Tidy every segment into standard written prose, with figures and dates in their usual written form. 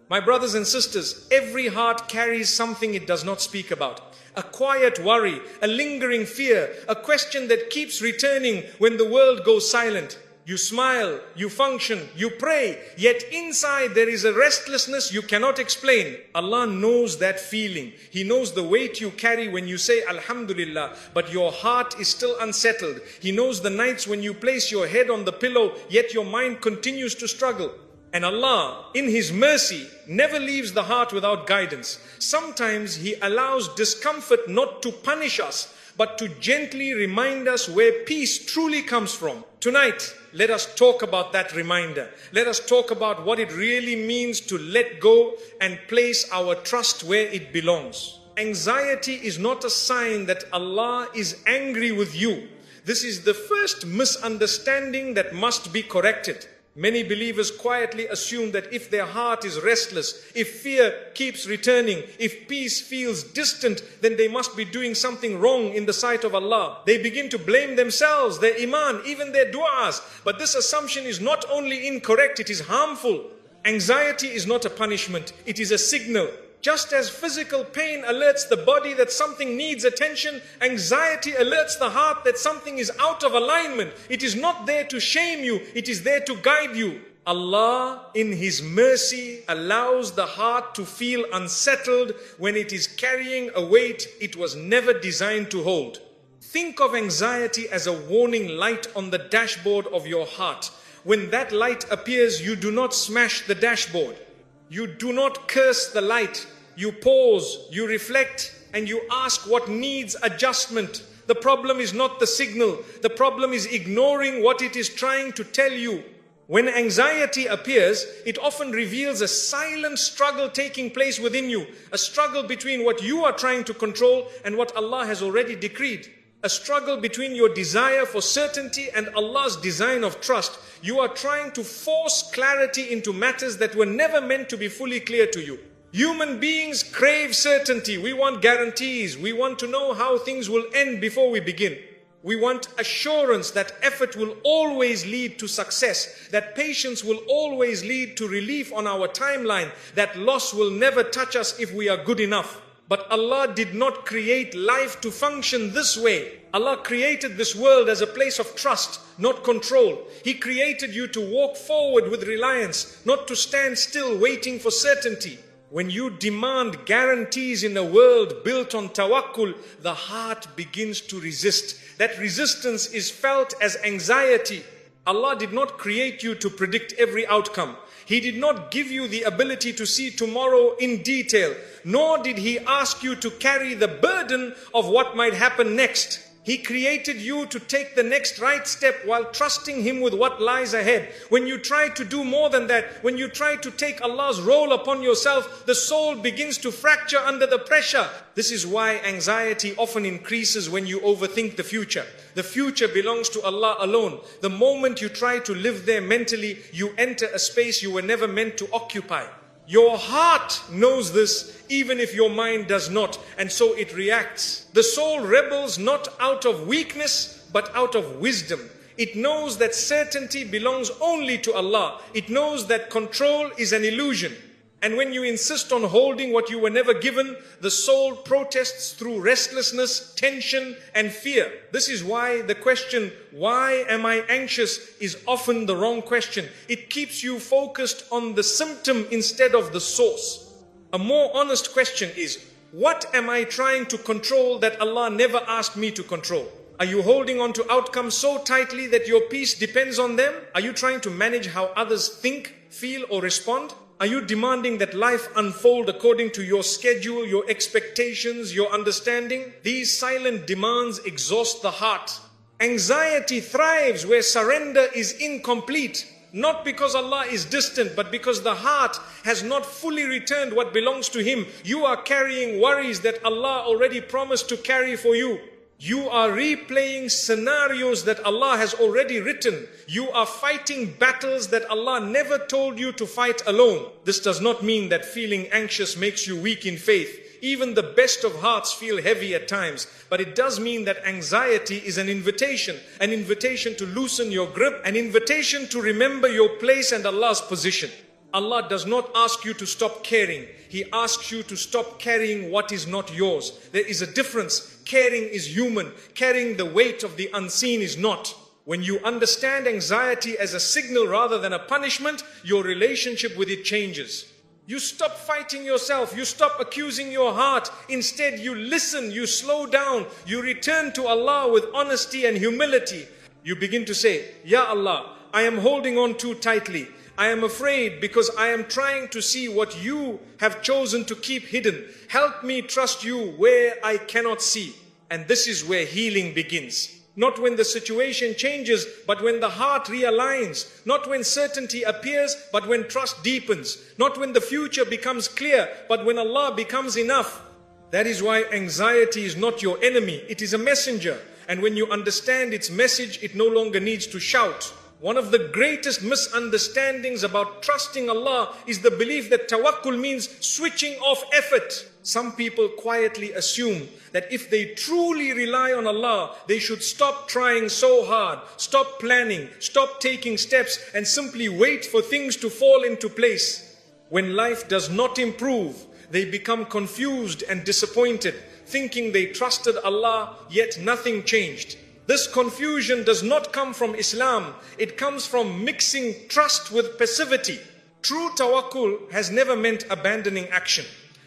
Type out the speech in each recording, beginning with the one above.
My brothers and sisters, every heart carries something it does not speak about. A quiet worry, a lingering fear, a question that keeps returning when the world goes silent. You smile, you function, you pray, yet inside there is a restlessness you cannot explain. Allah knows that feeling. He knows the weight you carry when you say Alhamdulillah, but your heart is still unsettled. He knows the nights when you place your head on the pillow, yet your mind continues to struggle. And Allah, in His mercy, never leaves the heart without guidance. Sometimes He allows discomfort not to punish us, but to gently remind us where peace truly comes from. Tonight, let us talk about that reminder. Let us talk about what it really means to let go and place our trust where it belongs. Anxiety is not a sign that Allah is angry with you. This is the first misunderstanding that must be corrected. Many believers quietly assume that if their heart is restless, if fear keeps returning, if peace feels distant, then they must be doing something wrong in the sight of Allah. They begin to blame themselves, their iman, even their du'as. But this assumption is not only incorrect, it is harmful. Anxiety is not a punishment, it is a signal. Just as physical pain alerts the body that something needs attention, anxiety alerts the heart that something is out of alignment. It is not there to shame you, it is there to guide you. Allah, in His mercy, allows the heart to feel unsettled when it is carrying a weight it was never designed to hold. Think of anxiety as a warning light on the dashboard of your heart. When that light appears, you do not smash the dashboard. You do not curse the light. You pause, you reflect, and you ask what needs adjustment. The problem is not the signal. The problem is ignoring what it is trying to tell you. When anxiety appears, it often reveals a silent struggle taking place within you. A struggle between what you are trying to control and what Allah has already decreed. A struggle between your desire for certainty and Allah's design of trust. You are trying to force clarity into matters that were never meant to be fully clear to you. Human beings crave certainty. We want guarantees. We want to know how things will end before we begin. We want assurance that effort will always lead to success, that patience will always lead to relief on our timeline, that loss will never touch us if we are good enough. But Allah did not create life to function this way. Allah created this world as a place of trust, not control. He created you to walk forward with reliance, not to stand still waiting for certainty. When you demand guarantees in a world built on tawakkul, the heart begins to resist. That resistance is felt as anxiety. Allah did not create you to predict every outcome. He did not give you the ability to see tomorrow in detail, nor did He ask you to carry the burden of what might happen next. He created you to take the next right step while trusting Him with what lies ahead. When you try to do more than that, when you try to take Allah's role upon yourself, the soul begins to fracture under the pressure. This is why anxiety often increases when you overthink the future. The future belongs to Allah alone. The moment you try to live there mentally, you enter a space you were never meant to occupy. Your heart knows this, even if your mind does not, and so it reacts. The soul rebels not out of weakness, but out of wisdom. It knows that certainty belongs only to Allah. It knows that control is an illusion. And when you insist on holding what you were never given, the soul protests through restlessness, tension, and fear. This is why the question, why am I anxious, is often the wrong question. It keeps you focused on the symptom instead of the source. A more honest question is, what am I trying to control that Allah never asked me to control? Are you holding on to outcomes so tightly that your peace depends on them? Are you trying to manage how others think, feel, or respond? Are you demanding that life unfold according to your schedule, your expectations, your understanding? These silent demands exhaust the heart. Anxiety thrives where surrender is incomplete. Not because Allah is distant, but because the heart has not fully returned what belongs to Him. You are carrying worries that Allah already promised to carry for you. You are replaying scenarios that Allah has already written. You are fighting battles that Allah never told you to fight alone. This does not mean that feeling anxious makes you weak in faith. Even the best of hearts feel heavy at times. But it does mean that anxiety is an invitation to loosen your grip, an invitation to remember your place and Allah's position. Allah does not ask you to stop caring. He asks you to stop carrying what is not yours. There is a difference. Caring is human. Carrying the weight of the unseen is not. When you understand anxiety as a signal rather than a punishment, your relationship with it changes. You stop fighting yourself. You stop accusing your heart. Instead, you listen, you slow down, you return to Allah with honesty and humility. You begin to say, Ya Allah, I am holding on too tightly. I am afraid because I am trying to see what you have chosen to keep hidden. Help me trust you where I cannot see. And this is where healing begins. Not when the situation changes, but when the heart realigns. Not when certainty appears, but when trust deepens. Not when the future becomes clear, but when Allah becomes enough. That is why anxiety is not your enemy. It is a messenger. And when you understand its message, it no longer needs to shout. One of the greatest misunderstandings about trusting Allah is the belief that tawakkul means switching off effort. Some people quietly assume that if they truly rely on Allah, they should stop trying so hard, stop planning, stop taking steps, and simply wait for things to fall into place. When life does not improve, they become confused and disappointed, thinking they trusted Allah, yet nothing changed. This confusion does not come from Islam. It comes from mixing trust with passivity. True tawakkul has never meant abandoning action.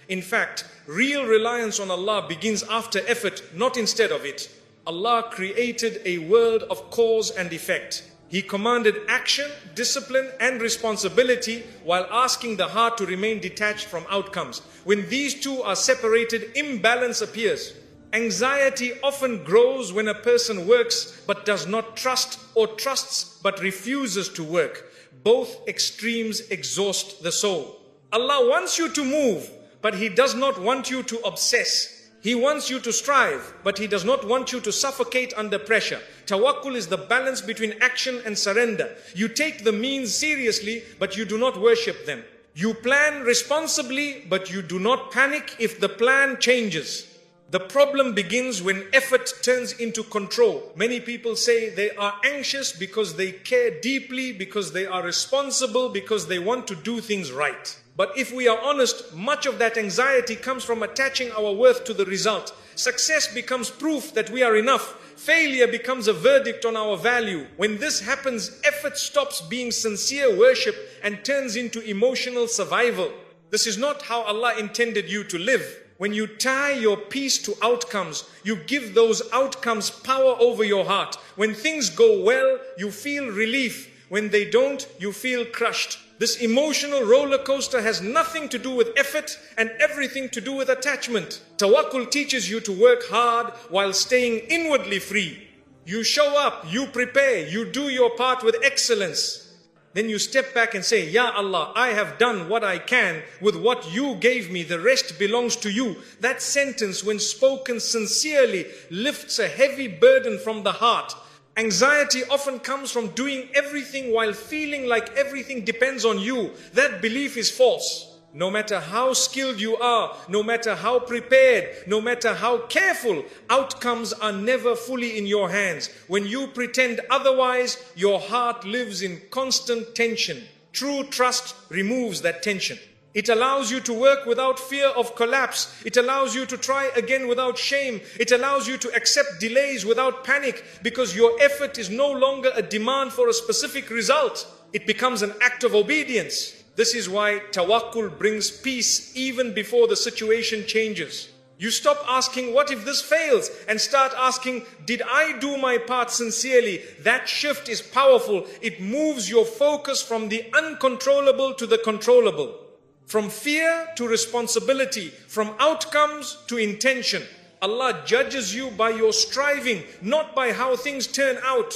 In fact, real reliance on Allah begins after effort, not instead of it. Allah created a world of cause and effect. He commanded action, discipline, and responsibility while asking the heart to remain detached from outcomes. When these two are separated, imbalance appears. Anxiety often grows when a person works but does not trust, or trusts but refuses to work. Both extremes exhaust the soul. Allah wants you to move, but He does not want you to obsess. He wants you to strive, but He does not want you to suffocate under pressure. Tawakkul is the balance between action and surrender. You take the means seriously, but you do not worship them. You plan responsibly, but you do not panic if the plan changes. The problem begins when effort turns into control. Many people say they are anxious because they care deeply, because they are responsible, because they want to do things right. But if we are honest, much of that anxiety comes from attaching our worth to the result. Success becomes proof that we are enough. Failure becomes a verdict on our value. When this happens, effort stops being sincere worship and turns into emotional survival. This is not how Allah intended you to live. When you tie your peace to outcomes, you give those outcomes power over your heart. When things go well, you feel relief. When they don't, you feel crushed. This emotional roller coaster has nothing to do with effort and everything to do with attachment. Tawakkul teaches you to work hard while staying inwardly free. You show up, you prepare, you do your part with excellence. Then you step back and say, Ya Allah, I have done what I can with what you gave me. The rest belongs to you. That sentence, when spoken sincerely, lifts a heavy burden from the heart. Anxiety often comes from doing everything while feeling like everything depends on you. That belief is false. No matter how skilled you are, no matter how prepared, no matter how careful, outcomes are never fully in your hands. When you pretend otherwise, your heart lives in constant tension. True trust removes that tension. It allows you to work without fear of collapse. It allows you to try again without shame. It allows you to accept delays without panic, because your effort is no longer a demand for a specific result. It becomes an act of obedience. This is why tawakkul brings peace even before the situation changes. You stop asking, what if this fails? And start asking, did I do my part sincerely? That shift is powerful. It moves your focus from the uncontrollable to the controllable. From fear to responsibility, from outcomes to intention. Allah judges you by your striving, not by how things turn out.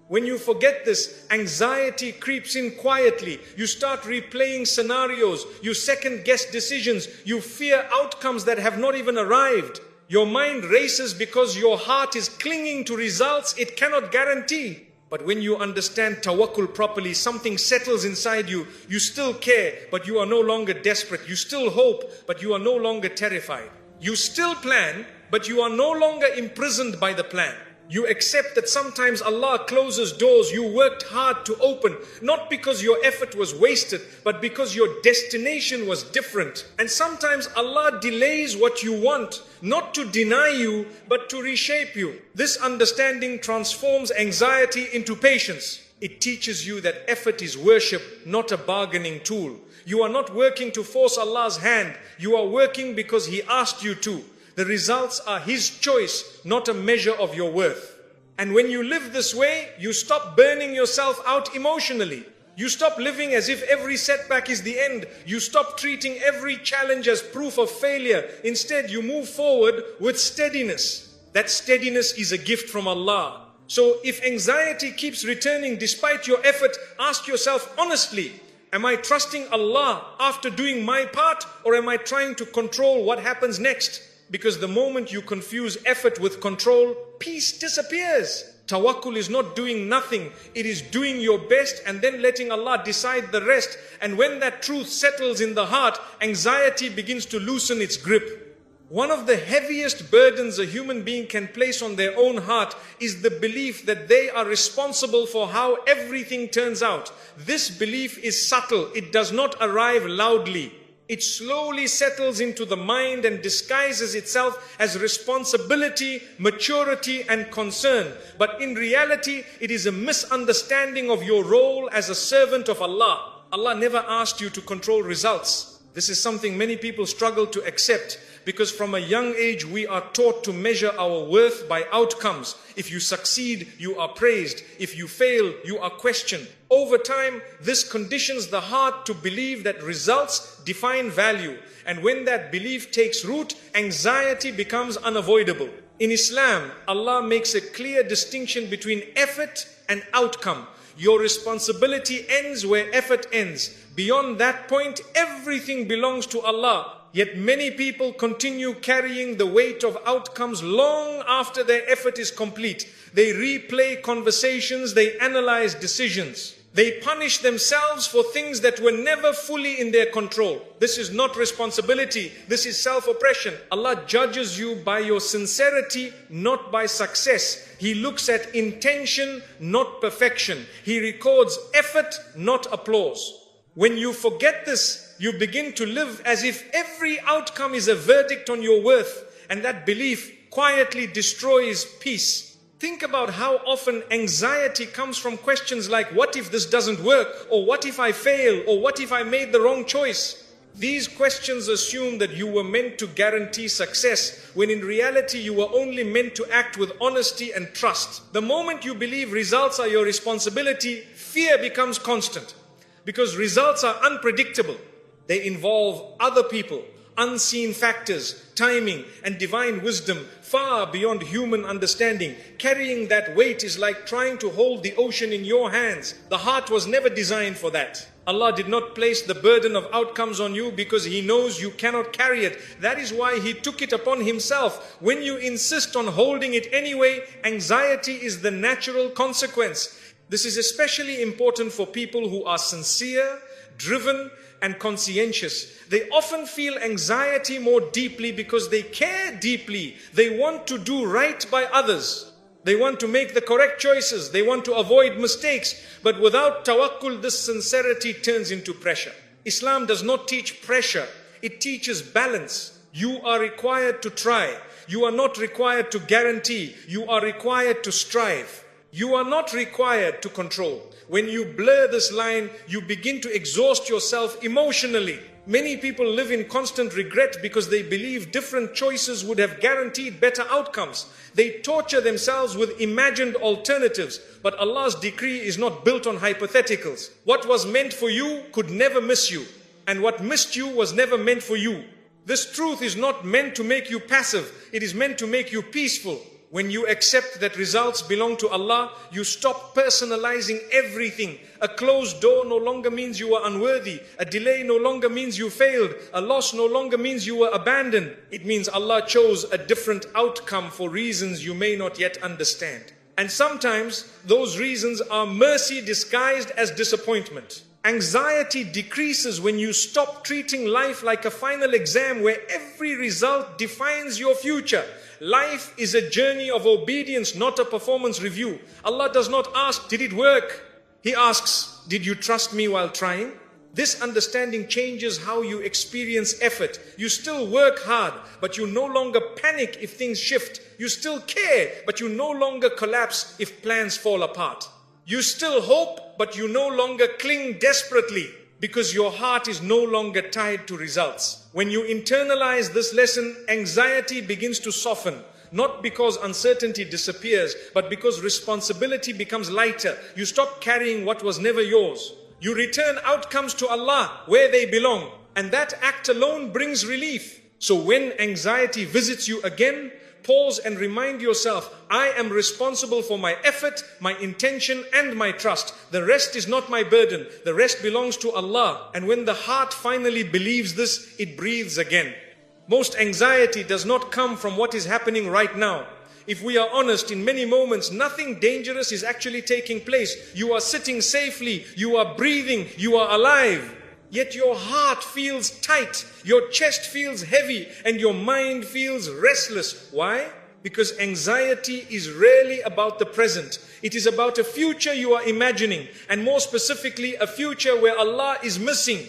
When you forget this, anxiety creeps in quietly. You start replaying scenarios. You second guess decisions. You fear outcomes that have not even arrived. Your mind races because your heart is clinging to results it cannot guarantee. But when you understand tawakkul properly, something settles inside you. You still care, but you are no longer desperate. You still hope, but you are no longer terrified. You still plan, but you are no longer imprisoned by the plan. You accept that sometimes Allah closes doors you worked hard to open, not because your effort was wasted, but because your destination was different. And sometimes Allah delays what you want, not to deny you, but to reshape you. This understanding transforms anxiety into patience. It teaches you that effort is worship, not a bargaining tool. You are not working to force Allah's hand. You are working because He asked you to. The results are His choice, not a measure of your worth. And when you live this way, you stop burning yourself out emotionally. You stop living as if every setback is the end. You stop treating every challenge as proof of failure. Instead, you move forward with steadiness. That steadiness is a gift from Allah. So if anxiety keeps returning despite your effort, ask yourself honestly, am I trusting Allah after doing my part, or am I trying to control what happens next? Because the moment you confuse effort with control, peace disappears. Tawakkul is not doing nothing. It is doing your best and then letting Allah decide the rest. And when that truth settles in the heart, anxiety begins to loosen its grip. One of the heaviest burdens a human being can place on their own heart is the belief that they are responsible for how everything turns out. This belief is subtle. It does not arrive loudly. It slowly settles into the mind and disguises itself as responsibility, maturity, and concern. But in reality, it is a misunderstanding of your role as a servant of Allah. Allah never asked you to control results. This is something many people struggle to accept, because from a young age we are taught to measure our worth by outcomes. If you succeed, you are praised. If you fail, you are questioned. Over time, this conditions the heart to believe that results define value. And when that belief takes root, anxiety becomes unavoidable. In Islam, Allah makes a clear distinction between effort and outcome. Your responsibility ends where effort ends. Beyond that point, everything belongs to Allah. Yet many people continue carrying the weight of outcomes long after their effort is complete. They replay conversations, they analyze decisions. They punish themselves for things that were never fully in their control. This is not responsibility, this is self-oppression. Allah judges you by your sincerity, not by success. He looks at intention, not perfection. He records effort, not applause. When you forget this, you begin to live as if every outcome is a verdict on your worth, and that belief quietly destroys peace. Think about how often anxiety comes from questions like, what if this doesn't work? Or what if I fail? Or what if I made the wrong choice? These questions assume that you were meant to guarantee success, when in reality you were only meant to act with honesty and trust. The moment you believe results are your responsibility, fear becomes constant, because results are unpredictable. They involve other people, unseen factors, timing, and divine wisdom far beyond human understanding. Carrying that weight is like trying to hold the ocean in your hands. The heart was never designed for that. Allah did not place the burden of outcomes on you because He knows you cannot carry it. That is why He took it upon Himself. When you insist on holding it anyway, anxiety is the natural consequence. This is especially important for people who are sincere, driven, and conscientious. They often feel anxiety more deeply because they care deeply. They want to do right by others. They want to make the correct choices. They want to avoid mistakes. But without tawakkul, this sincerity turns into pressure. Islam does not teach pressure. It teaches balance. You are required to try. You are not required to guarantee. You are required to strive. You are not required to control. When you blur this line, you begin to exhaust yourself emotionally. Many people live in constant regret because they believe different choices would have guaranteed better outcomes. They torture themselves with imagined alternatives. But Allah's decree is not built on hypotheticals. What was meant for you could never miss you. And what missed you was never meant for you. This truth is not meant to make you passive. It is meant to make you peaceful. When you accept that results belong to Allah, you stop personalizing everything. A closed door no longer means you are unworthy. A delay no longer means you failed. A loss no longer means you were abandoned. It means Allah chose a different outcome for reasons you may not yet understand. And sometimes those reasons are mercy disguised as disappointment. Anxiety decreases when you stop treating life like a final exam where every result defines your future. Life is a journey of obedience, not a performance review. Allah does not ask, did it work? He asks, did you trust me while trying? This understanding changes how you experience effort. You still work hard, but you no longer panic if things shift. You still care, but you no longer collapse if plans fall apart. You still hope, but you no longer cling desperately because your heart is no longer tied to results. When you internalize this lesson, anxiety begins to soften. Not because uncertainty disappears, but because responsibility becomes lighter. You stop carrying what was never yours. You return outcomes to Allah where they belong. And that act alone brings relief. So when anxiety visits you again, pause and remind yourself, I am responsible for my effort, my intention, and my trust. The rest is not my burden. The rest belongs to Allah. And when the heart finally believes this, it breathes again. Most anxiety does not come from what is happening right now. If we are honest, in many moments, nothing dangerous is actually taking place. You are sitting safely, you are breathing, you are alive. Yet your heart feels tight, your chest feels heavy, and your mind feels restless. Why? Because anxiety is rarely about the present. It is about a future you are imagining, and more specifically, a future where Allah is missing.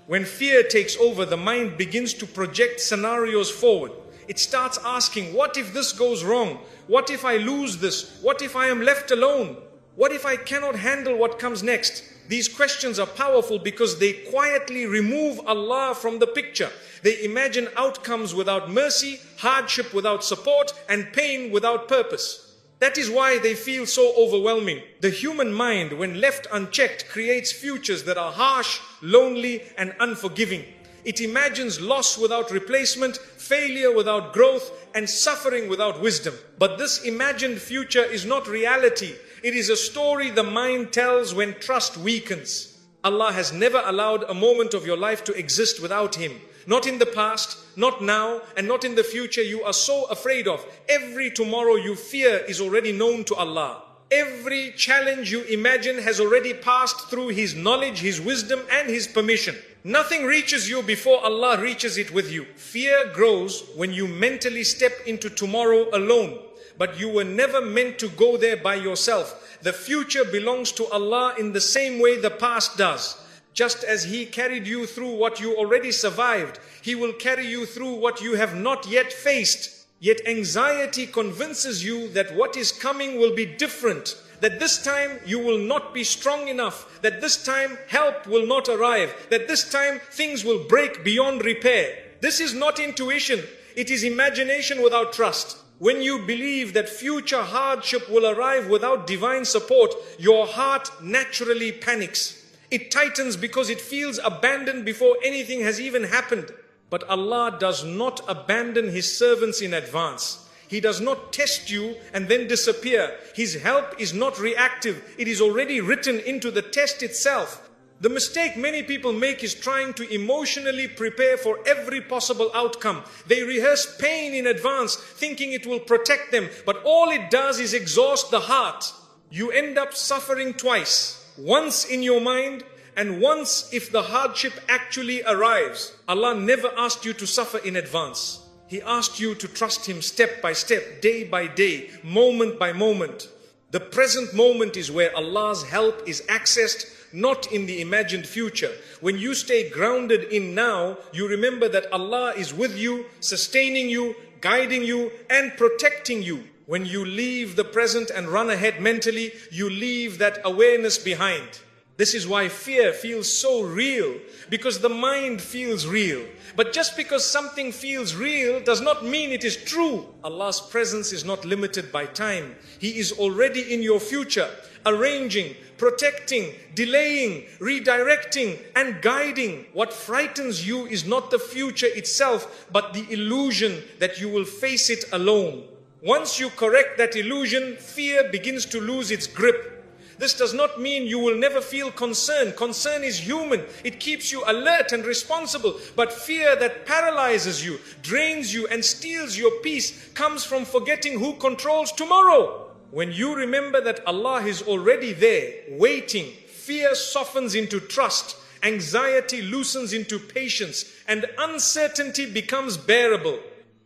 When fear takes over, the mind begins to project scenarios forward. It starts asking, what if this goes wrong? What if I lose this? What if I am left alone? What if I cannot handle what comes next? These questions are powerful because they quietly remove Allah from the picture. They imagine outcomes without mercy, hardship without support, and pain without purpose. That is why they feel so overwhelming. The human mind, when left unchecked, creates futures that are harsh, lonely, and unforgiving. It imagines loss without replacement, failure without growth, and suffering without wisdom. But this imagined future is not reality. It is a story the mind tells when trust weakens. Allah has never allowed a moment of your life to exist without Him. Not in the past, not now, and not in the future you are so afraid of. Every tomorrow you fear is already known to Allah. Every challenge you imagine has already passed through His knowledge, His wisdom, and His permission. Nothing reaches you before Allah reaches it with you. Fear grows when you mentally step into tomorrow alone. But you were never meant to go there by yourself. The future belongs to Allah in the same way the past does. Just as He carried you through what you already survived, He will carry you through what you have not yet faced. Yet anxiety convinces you that what is coming will be different, that this time you will not be strong enough, that this time help will not arrive, that this time things will break beyond repair. This is not intuition, it is imagination without trust. When you believe that future hardship will arrive without divine support, your heart naturally panics. It tightens because it feels abandoned before anything has even happened. But Allah does not abandon His servants in advance. He does not test you and then disappear. His help is not reactive. It is already written into the test itself. The mistake many people make is trying to emotionally prepare for every possible outcome. They rehearse pain in advance, thinking it will protect them. But all it does is exhaust the heart. You end up suffering twice. Once in your mind, and once if the hardship actually arrives. Allah never asked you to suffer in advance. He asked you to trust Him step by step, day by day, moment by moment. The present moment is where Allah's help is accessed, not in the imagined future. When you stay grounded in now, you remember that Allah is with you, sustaining you, guiding you, and protecting you. When you leave the present and run ahead mentally, you leave that awareness behind. This is why fear feels so real, because the mind feels real. But just because something feels real does not mean it is true. Allah's presence is not limited by time. He is already in your future, arranging, protecting, delaying, redirecting, and guiding. What frightens you is not the future itself, but the illusion that you will face it alone. Once you correct that illusion, fear begins to lose its grip. This does not mean you will never feel concern. Concern is human. It keeps you alert and responsible. But fear that paralyzes you, drains you, and steals your peace comes from forgetting who controls tomorrow. When you remember that Allah is already there, waiting, fear softens into trust, anxiety loosens into patience, and uncertainty becomes bearable.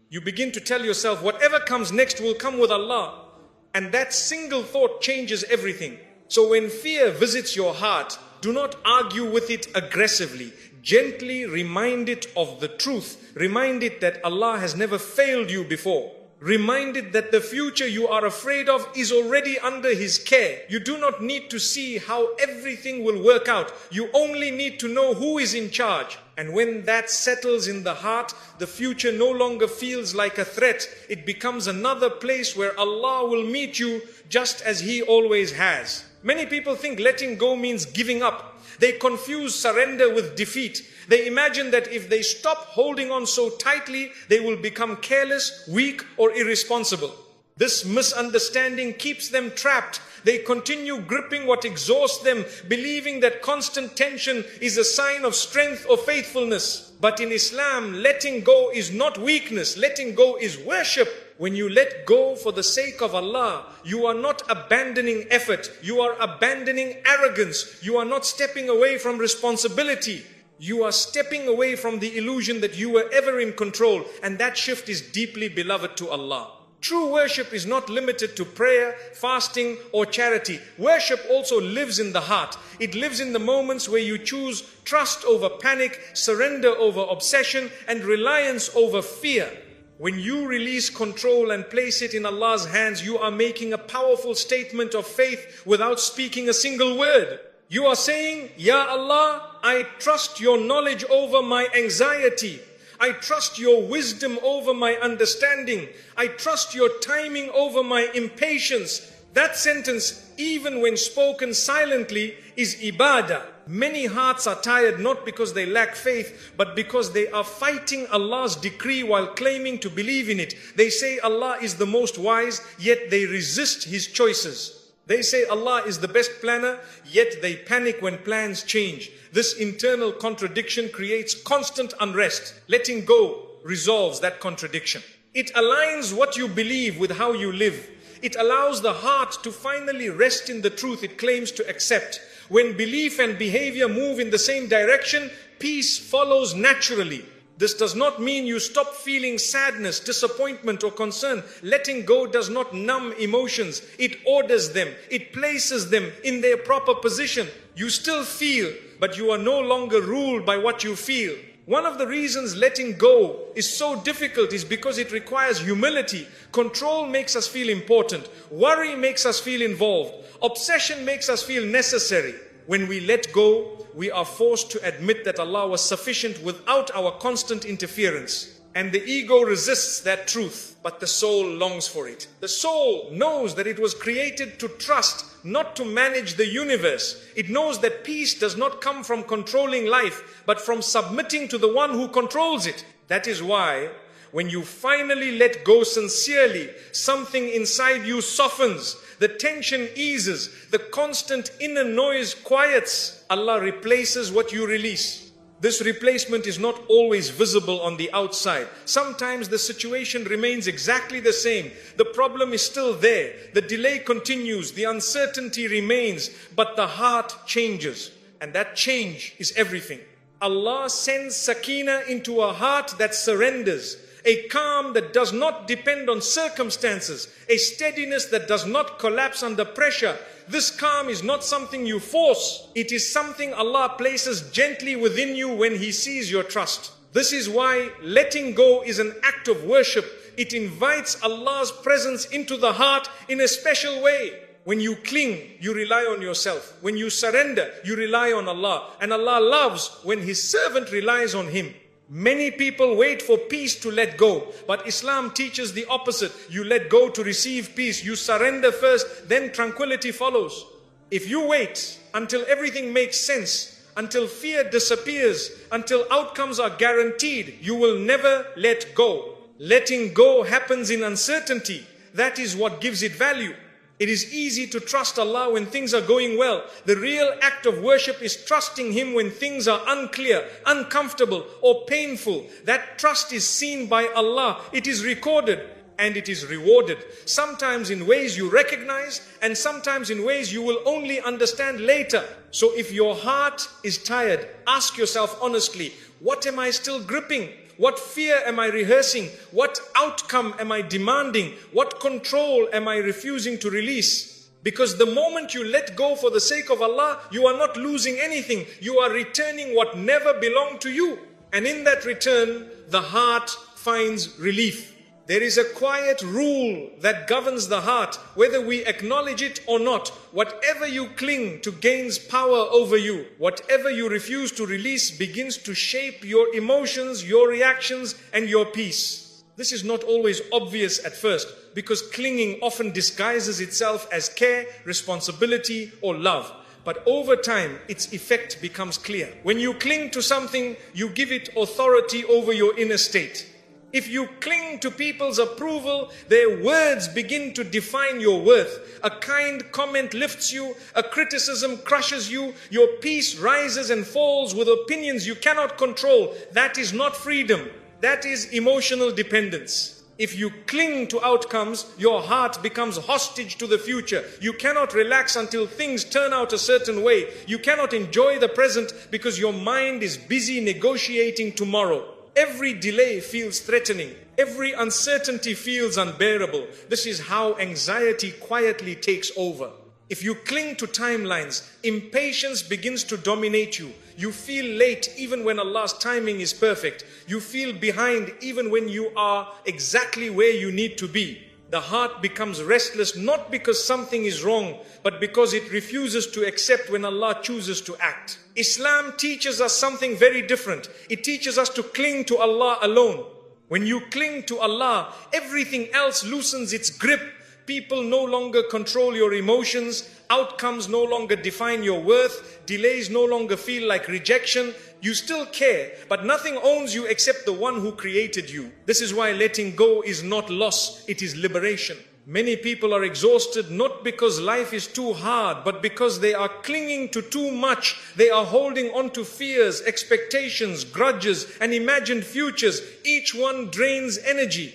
You begin to tell yourself, whatever comes next will come with Allah. And that single thought changes everything. So when fear visits your heart, do not argue with it aggressively. Gently remind it of the truth. Remind it that Allah has never failed you before. Remind it that the future you are afraid of is already under His care. You do not need to see how everything will work out. You only need to know who is in charge. And when that settles in the heart, the future no longer feels like a threat. It becomes another place where Allah will meet you just as He always has. Many people think letting go means giving up. They confuse surrender with defeat. They imagine that if they stop holding on so tightly, they will become careless, weak, or irresponsible. This misunderstanding keeps them trapped. They continue gripping what exhausts them, believing that constant tension is a sign of strength or faithfulness. But in Islam, letting go is not weakness. Letting go is worship. When you let go for the sake of Allah, you are not abandoning effort. You are abandoning arrogance. You are not stepping away from responsibility. You are stepping away from the illusion that you were ever in control. And that shift is deeply beloved to Allah. True worship is not limited to prayer, fasting, or charity. Worship also lives in the heart. It lives in the moments where you choose trust over panic, surrender over obsession, and reliance over fear. When you release control and place it in Allah's hands, you are making a powerful statement of faith without speaking a single word. You are saying, Ya Allah, I trust your knowledge over my anxiety. I trust your wisdom over my understanding. I trust your timing over my impatience. That sentence, even when spoken silently, is ibadah. Many hearts are tired not because they lack faith, but because they are fighting Allah's decree while claiming to believe in it. They say Allah is the most wise, yet they resist His choices. They say Allah is the best planner, yet they panic when plans change. This internal contradiction creates constant unrest. Letting go resolves that contradiction. It aligns what you believe with how you live. It allows the heart to finally rest in the truth it claims to accept. When belief and behavior move in the same direction, peace follows naturally. This does not mean you stop feeling sadness, disappointment, or concern. Letting go does not numb emotions. It orders them. It places them in their proper position. You still feel, but you are no longer ruled by what you feel. One of the reasons letting go is so difficult is because it requires humility. Control makes us feel important. Worry makes us feel involved. Obsession makes us feel necessary. When we let go, we are forced to admit that Allah was sufficient without our constant interference. And the ego resists that truth, but the soul longs for it. The soul knows that it was created to trust, not to manage the universe. It knows that peace does not come from controlling life, but from submitting to the one who controls it. That is why, when you finally let go sincerely, something inside you softens, the tension eases, the constant inner noise quiets. Allah replaces what you release. This replacement is not always visible on the outside. Sometimes the situation remains exactly the same. The problem is still there. The delay continues. The uncertainty remains. But the heart changes. And that change is everything. Allah sends sakina into a heart that surrenders. A calm that does not depend on circumstances. A steadiness that does not collapse under pressure. This calm is not something you force. It is something Allah places gently within you when He sees your trust. This is why letting go is an act of worship. It invites Allah's presence into the heart in a special way. When you cling, you rely on yourself. When you surrender, you rely on Allah. And Allah loves when His servant relies on Him. Many people wait for peace to let go, but Islam teaches the opposite. You let go to receive peace. You surrender first, then tranquility follows. If you wait until everything makes sense, until fear disappears, until outcomes are guaranteed, you will never let go. Letting go happens in uncertainty. That is what gives it value. It is easy to trust Allah when things are going well. The real act of worship is trusting Him when things are unclear, uncomfortable, or painful. That trust is seen by Allah. It is recorded. and it is rewarded. Sometimes in ways you recognize, and sometimes in ways you will only understand later. So if your heart is tired, ask yourself honestly, what am I still gripping? What fear am I rehearsing? What outcome am I demanding? What control am I refusing to release? Because the moment you let go for the sake of Allah, you are not losing anything. You are returning what never belonged to you. And in that return, the heart finds relief. There is a quiet rule that governs the heart, whether we acknowledge it or not. Whatever you cling to gains power over you. Whatever you refuse to release begins to shape your emotions, your reactions, and your peace. This is not always obvious at first, because clinging often disguises itself as care, responsibility, or love. But over time, its effect becomes clear. When you cling to something, you give it authority over your inner state. If you cling to people's approval, their words begin to define your worth. A kind comment lifts you, a criticism crushes you, your peace rises and falls with opinions you cannot control. That is not freedom. That is emotional dependence. If you cling to outcomes, your heart becomes hostage to the future. You cannot relax until things turn out a certain way. You cannot enjoy the present because your mind is busy negotiating tomorrow. Every delay feels threatening. Every uncertainty feels unbearable. This is how anxiety quietly takes over. If you cling to timelines, impatience begins to dominate you. You feel late even when Allah's timing is perfect. You feel behind even when you are exactly where you need to be. The heart becomes restless not because something is wrong, but because it refuses to accept when Allah chooses to act. Islam teaches us something very different. It teaches us to cling to Allah alone. When you cling to Allah, everything else loosens its grip. People no longer control your emotions. Outcomes no longer define your worth. Delays no longer feel like rejection. You still care, but nothing owns you except the one who created you. This is why letting go is not loss, it is liberation. Many people are exhausted not because life is too hard, but because they are clinging to too much. They are holding on to fears, expectations, grudges, and imagined futures. Each one drains energy.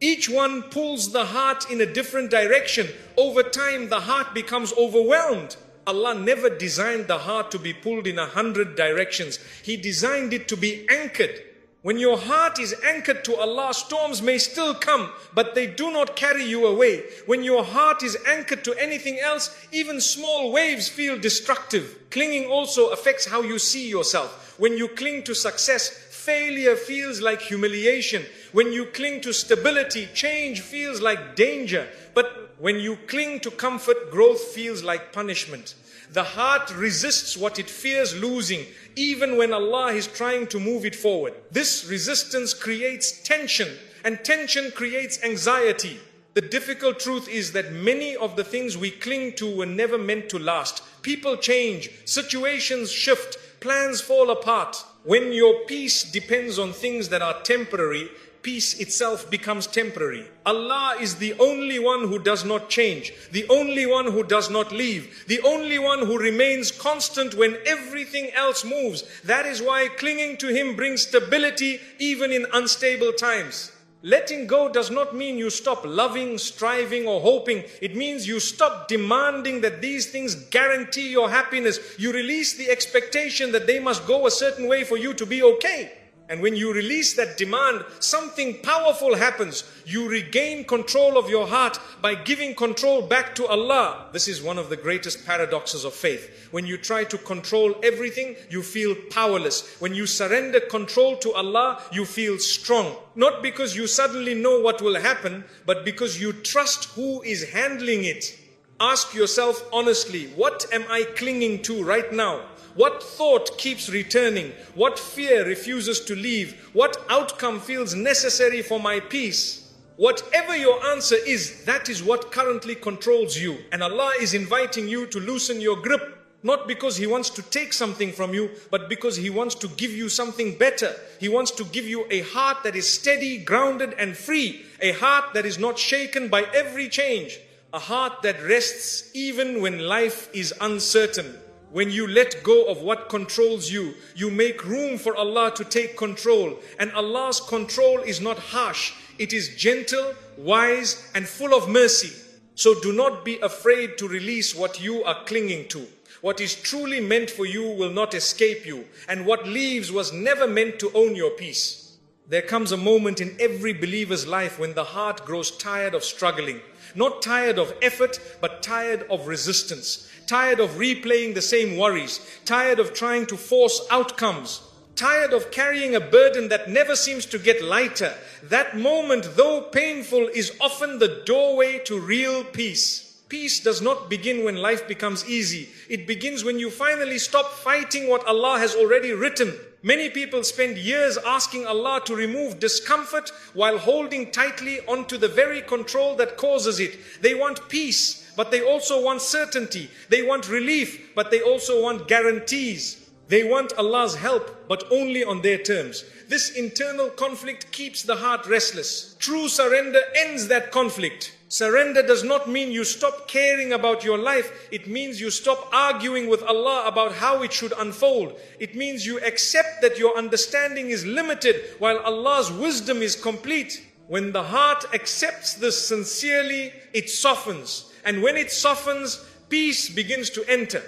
Each one pulls the heart in a different direction. Over time, the heart becomes overwhelmed. Allah never designed the heart to be pulled in 100 directions. He designed it to be anchored. When your heart is anchored to Allah, storms may still come, but they do not carry you away. When your heart is anchored to anything else, even small waves feel destructive. Clinging also affects how you see yourself. When you cling to success, failure feels like humiliation. When you cling to stability, change feels like danger. But when you cling to comfort, growth feels like punishment. The heart resists what it fears losing, even when Allah is trying to move it forward. This resistance creates tension, and tension creates anxiety. The difficult truth is that many of the things we cling to were never meant to last. People change, situations shift, plans fall apart. When your peace depends on things that are temporary, peace itself becomes temporary. Allah is the only one who does not change, the only one who does not leave, the only one who remains constant when everything else moves. That is why clinging to Him brings stability even in unstable times. Letting go does not mean you stop loving, striving, or hoping. It means you stop demanding that these things guarantee your happiness. You release the expectation that they must go a certain way for you to be okay. And when you release that demand, something powerful happens. You regain control of your heart by giving control back to Allah. This is one of the greatest paradoxes of faith. When you try to control everything, you feel powerless. When you surrender control to Allah, you feel strong. Not because you suddenly know what will happen, but because you trust who is handling it. Ask yourself honestly, what am I clinging to right now? What thought keeps returning? What fear refuses to leave? What outcome feels necessary for my peace? Whatever your answer is, that is what currently controls you. And Allah is inviting you to loosen your grip. Not because He wants to take something from you, but because He wants to give you something better. He wants to give you a heart that is steady, grounded, and free. A heart that is not shaken by every change. A heart that rests even when life is uncertain. When you let go of what controls you, you make room for Allah to take control. And Allah's control is not harsh. It is gentle, wise, and full of mercy. So do not be afraid to release what you are clinging to. What is truly meant for you will not escape you, and what leaves was never meant to own your peace. There comes a moment in every believer's life when the heart grows tired of struggling. Not tired of effort, but tired of resistance. Tired of replaying the same worries. Tired of trying to force outcomes. Tired of carrying a burden that never seems to get lighter. That moment, though painful, is often the doorway to real peace. Peace does not begin when life becomes easy. It begins when you finally stop fighting what Allah has already written. Many people spend years asking Allah to remove discomfort while holding tightly onto the very control that causes it. They want peace, but they also want certainty. They want relief, but they also want guarantees. They want Allah's help, but only on their terms. This internal conflict keeps the heart restless. True surrender ends that conflict. Surrender does not mean you stop caring about your life. It means you stop arguing with Allah about how it should unfold. It means you accept that your understanding is limited while Allah's wisdom is complete. When the heart accepts this sincerely, it softens. And when it softens, peace begins to enter.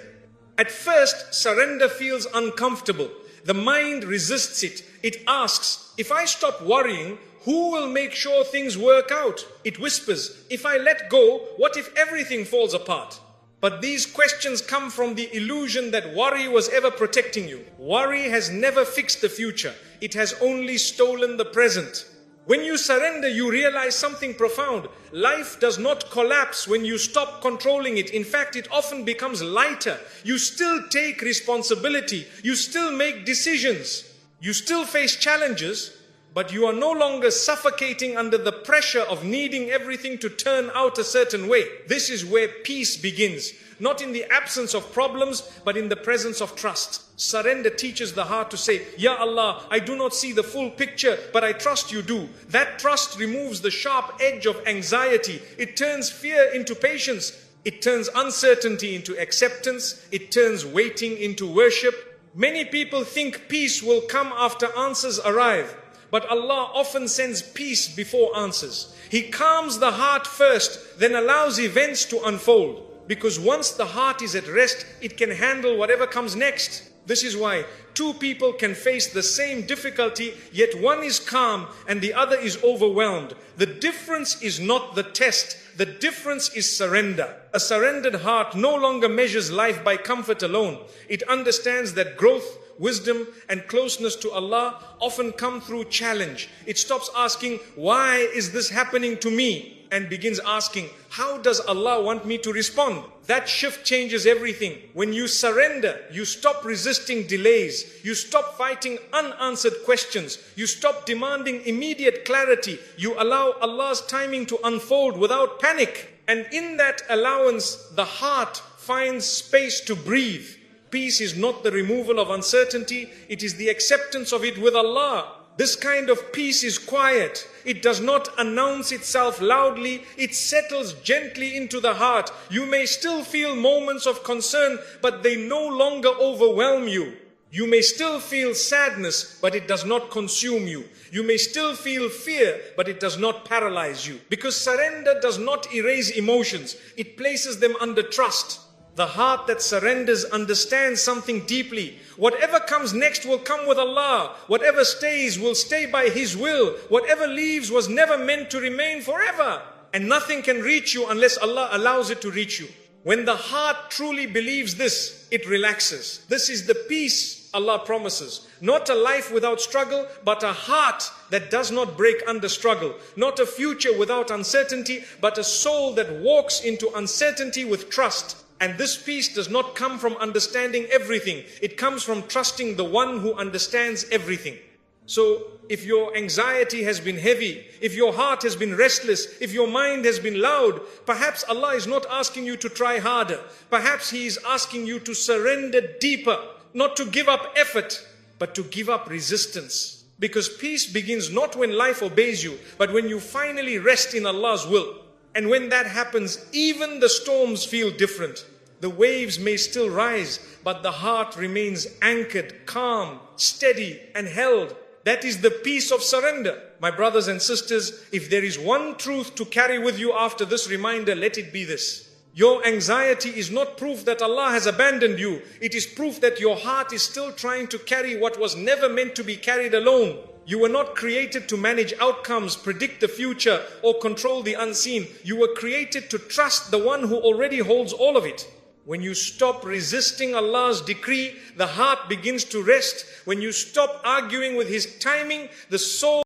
At first, surrender feels uncomfortable. The mind resists it. It asks, if I stop worrying, who will make sure things work out? It whispers, if I let go, what if everything falls apart? But these questions come from the illusion that worry was ever protecting you. Worry has never fixed the future. It has only stolen the present. When you surrender, you realize something profound. Life does not collapse when you stop controlling it. In fact, it often becomes lighter. You still take responsibility. You still make decisions. You still face challenges, but you are no longer suffocating under the pressure of needing everything to turn out a certain way. This is where peace begins. Not in the absence of problems, but in the presence of trust. Surrender teaches the heart to say, Ya Allah, I do not see the full picture, but I trust you do. That trust removes the sharp edge of anxiety. It turns fear into patience. It turns uncertainty into acceptance. It turns waiting into worship. Many people think peace will come after answers arrive. But Allah often sends peace before answers. He calms the heart first, then allows events to unfold. Because once the heart is at rest, it can handle whatever comes next. This is why two people can face the same difficulty, yet one is calm and the other is overwhelmed. The difference is not the test. The difference is surrender. A surrendered heart no longer measures life by comfort alone. It understands that growth, wisdom, and closeness to Allah often come through challenge. It stops asking, why is this happening to me? And begins asking, how does Allah want me to respond? That shift changes everything. When you surrender, you stop resisting delays. You stop fighting unanswered questions. You stop demanding immediate clarity. You allow Allah's timing to unfold without panic. And in that allowance, the heart finds space to breathe. Peace is not the removal of uncertainty. It is the acceptance of it with Allah. This kind of peace is quiet. It does not announce itself loudly. It settles gently into the heart. You may still feel moments of concern, but they no longer overwhelm you. You may still feel sadness, but it does not consume you. You may still feel fear, but it does not paralyze you. Because surrender does not erase emotions. It places them under trust. The heart that surrenders understands something deeply. Whatever comes next will come with Allah. Whatever stays will stay by His will. Whatever leaves was never meant to remain forever. And nothing can reach you unless Allah allows it to reach you. When the heart truly believes this, it relaxes. This is the peace Allah promises. Not a life without struggle, but a heart that does not break under struggle. Not a future without uncertainty, but a soul that walks into uncertainty with trust. And this peace does not come from understanding everything. It comes from trusting the one who understands everything. So, if your anxiety has been heavy, if your heart has been restless, if your mind has been loud, perhaps Allah is not asking you to try harder. Perhaps He is asking you to surrender deeper. Not to give up effort, but to give up resistance. Because peace begins not when life obeys you, but when you finally rest in Allah's will. And when that happens, even the storms feel different. The waves may still rise, but the heart remains anchored, calm, steady, and held. That is the peace of surrender. My brothers and sisters, if there is one truth to carry with you after this reminder, let it be this. Your anxiety is not proof that Allah has abandoned you. It is proof that your heart is still trying to carry what was never meant to be carried alone. You were not created to manage outcomes, predict the future, or control the unseen. You were created to trust the one who already holds all of it. When you stop resisting Allah's decree, the heart begins to rest. When you stop arguing with His timing, the soul